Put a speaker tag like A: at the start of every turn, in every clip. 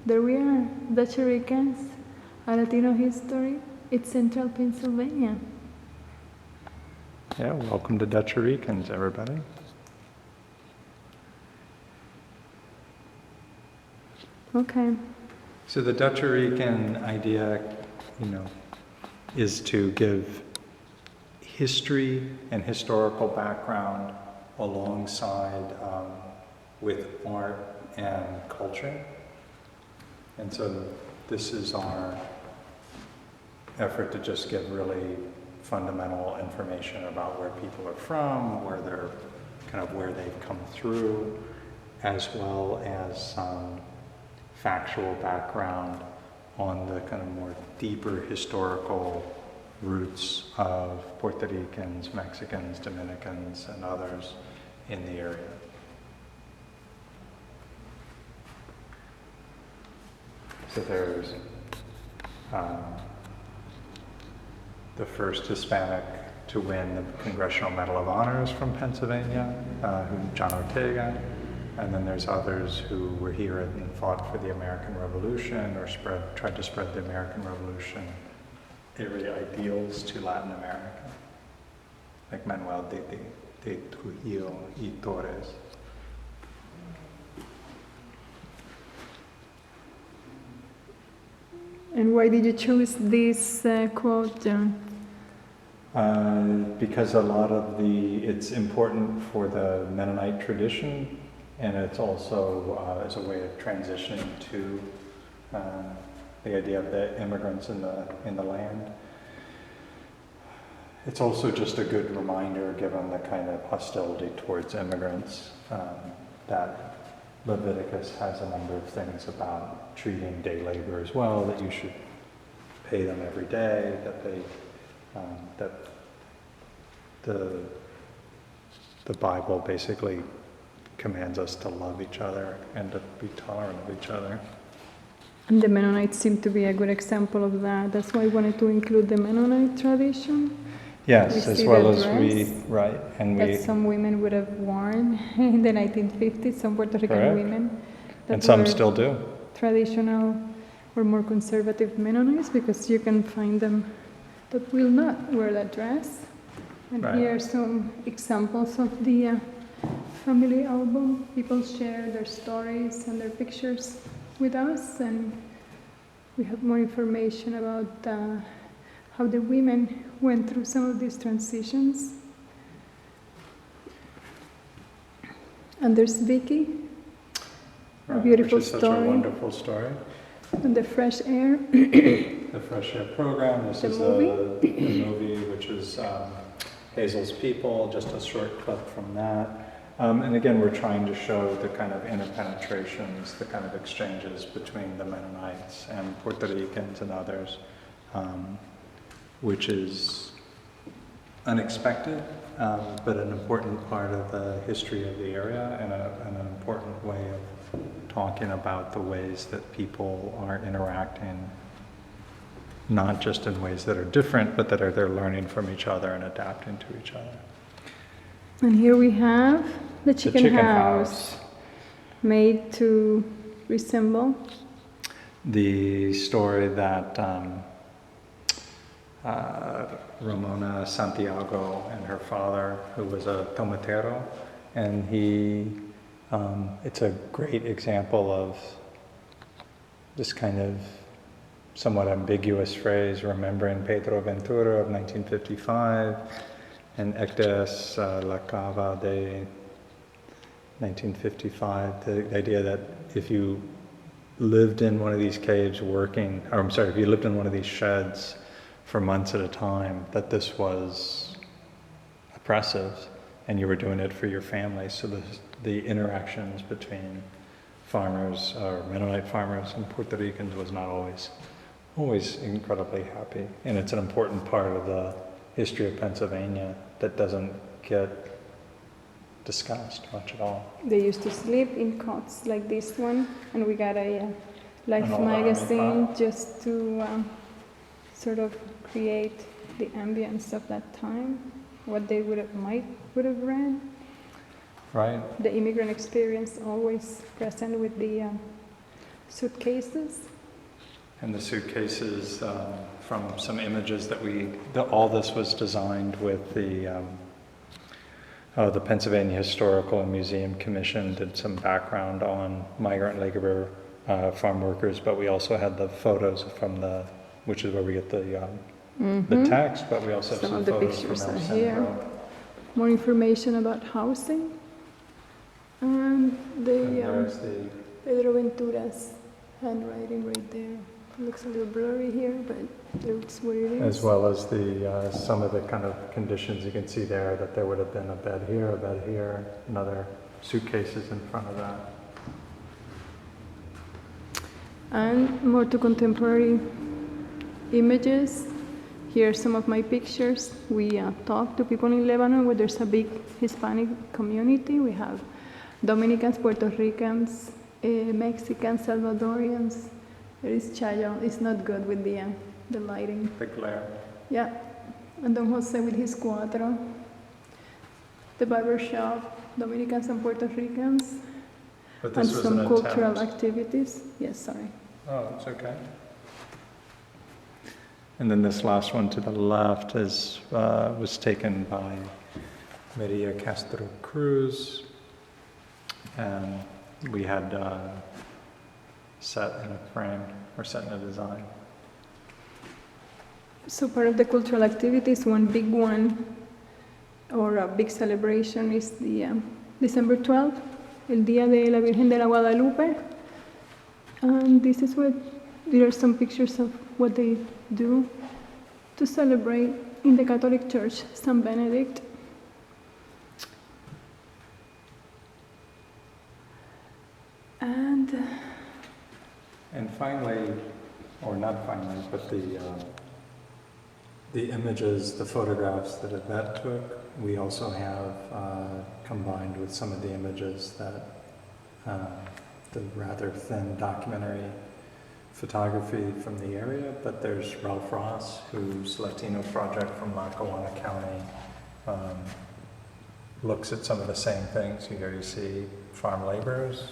A: there we are, Dutch Ricans, a Latino history. It's Central Pennsylvania.
B: Yeah, welcome to Dutch Ricans, everybody.
A: Okay.
B: So the Dutch Rican idea, is to give history and historical background alongside with art and culture. And so this is our effort to just give really fundamental information about where people are from, where they're where they've come through, as well as some factual background on the more deeper historical roots of Puerto Ricans, Mexicans, Dominicans, and others in the area. So there's the first Hispanic to win the Congressional Medal of Honors from Pennsylvania, John Ortega. And then there's others who were here and fought for the American Revolution or tried to spread the American Revolution area ideals to Latin America, like Manuel de Trujillo y Torres.
A: And why did you choose this quote, John?
B: Because it's important for the Mennonite tradition, and it's also as a way of transitioning to the idea of the immigrants in the land. It's also just a good reminder, given the kind of hostility towards immigrants, that Leviticus has a number of things about treating day laborers well, that you should pay them every day, that the Bible basically commands us to love each other and to be tolerant of each other.
A: And the Mennonites seem to be a good example of that. That's why I wanted to include the Mennonite tradition.
B: Yes, as well as
A: that some women would have worn in the 1950s, some Puerto Rican women.
B: And some still do.
A: Traditional or more conservative Mennonites, because you can find them that will not wear that dress. And here are some examples of the family album. People share their stories and their pictures with us, and we have more information about how the women went through some of these transitions. And there's Vicky, a beautiful story.
B: Such a wonderful story.
A: And the Fresh Air.
B: The Fresh Air program. This is the movie, which is Hazel's People, just a short clip from that. And again, we're trying to show the kind of interpenetrations, the kind of exchanges between the Mennonites and Puerto Ricans and others, which is unexpected, but an important part of the history of the area and an important way of talking about the ways that people are interacting, not just in ways that are different, but that they're learning from each other and adapting to each other.
A: And here we have the chicken house made to resemble
B: the story that Ramona Santiago and her father, who was a tomatero, and it's a great example of this kind of somewhat ambiguous phrase, remembering Pedro Ventura of 1955, and Ectes La Cava de 1955, the idea that if you lived in one of these caves if you lived in one of these sheds for months at a time, that this was oppressive and you were doing it for your family. So the interactions between farmers, or Mennonite farmers and Puerto Ricans was not always incredibly happy. And it's an important part of the history of Pennsylvania that doesn't get discussed much at all.
A: They used to sleep in cots like this one, and we got a Life magazine just to sort of create the ambience of that time, what they would have read.
B: Right.
A: The immigrant experience always present with the suitcases.
B: And the suitcases, from some images that all this was designed with the Pennsylvania Historical and Museum Commission did some background on migrant labor farm workers, but we also had the photos from which is where we get the text, but we also have
A: Some
B: some
A: of the
B: photos
A: pictures
B: from
A: are
B: El
A: here.
B: Centro.
A: More information about housing. And
B: And
A: the
B: there's the
A: Pedro Ventura's handwriting right there. Looks a little blurry here, but that's what it is.
B: as well as the some of the kind of conditions you can see there, that there would have been a bed here, another suitcases in front of that.
A: And more to contemporary images. Here are some of my pictures. We talk to people in Lebanon where there's a big Hispanic community. We have Dominicans, Puerto Ricans, Mexicans, Salvadorians. There is Chayo. It's not good with the lighting.
B: The glare.
A: Yeah. And Don Jose with his cuatro. The barber shop, Dominicans and Puerto Ricans.
B: But
A: And
B: this was
A: some
B: an
A: cultural
B: attempt.
A: activities. Yes, sorry.
B: Oh, it's okay. And then this last one to the left was taken by Maria Castro Cruz, and we had set in a frame or set in a design.
A: So part of the cultural activities, one big one, or a big celebration, is the December 12th, el Día de la Virgen de la Guadalupe. And this is there are some pictures of what they do to celebrate in the Catholic Church, St. Benedict.
B: And finally, or not finally, but the images, the photographs that Yvette took, we also have combined with some of the images that the rather thin documentary photography from the area, but there's Ralph Ross, whose Latino project from Lackawanna County looks at some of the same things. Here you see farm laborers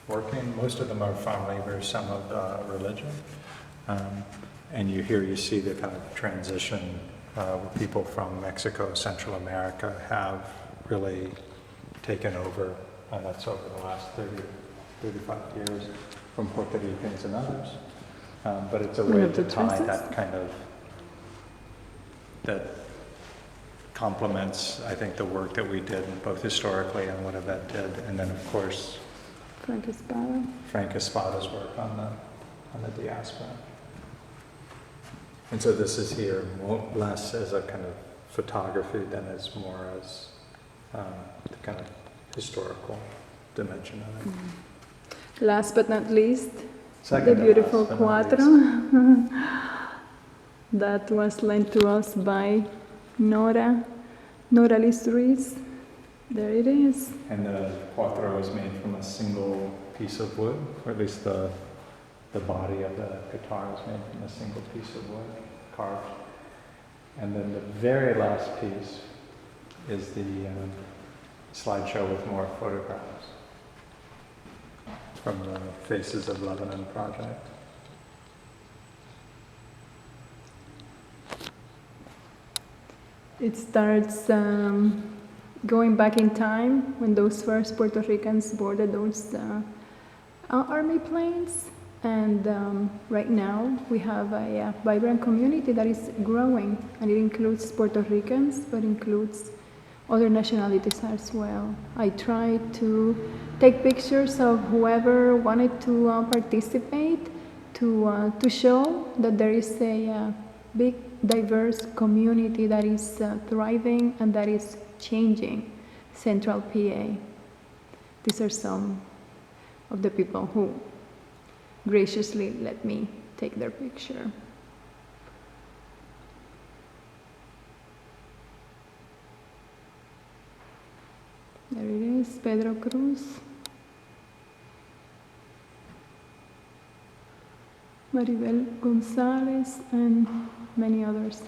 B: working. Most of them are farm laborers, some of religion. And you see the kind of transition where people from Mexico, Central America have really taken over. That's over the last 35 years from Puerto Ricans and others. But it's a way to tie that kind of, that complements, I think, the work that we did, both historically and what Yvette did. And then, of course,
A: Frank Espada.
B: Frank Espada's work on the diaspora. And so this is here less as a kind of photography than as more as the kind of historical dimension of it.
A: Mm-hmm. Last but not least,
B: Second
A: the beautiful
B: last but not
A: cuatro that was lent to us by Nora Liz Ruiz. There it is.
B: And the cuatro was made from a single piece of wood, or at least the body of the guitar was made from a single piece of wood, carved. And then the very last piece is the slideshow with more photographs from the Faces of Lebanon project.
A: It starts going back in time when those first Puerto Ricans boarded those army planes. And right now we have a vibrant community that is growing, and it includes Puerto Ricans, but includes other nationalities as well. I tried to take pictures of whoever wanted to participate to show that there is a big, diverse community that is thriving and that is changing Central PA. These are some of the people who graciously let me take their picture. There it is, Pedro Cruz, Maribel Gonzalez, and many others.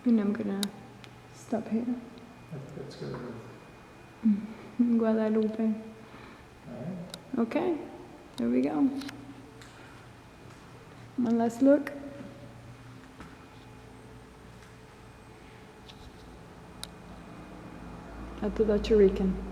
A: And I'm gonna stop here.
B: That's good.
A: Guadalupe.
B: All right.
A: Okay, there we go. One last look. At the Dutch Rican.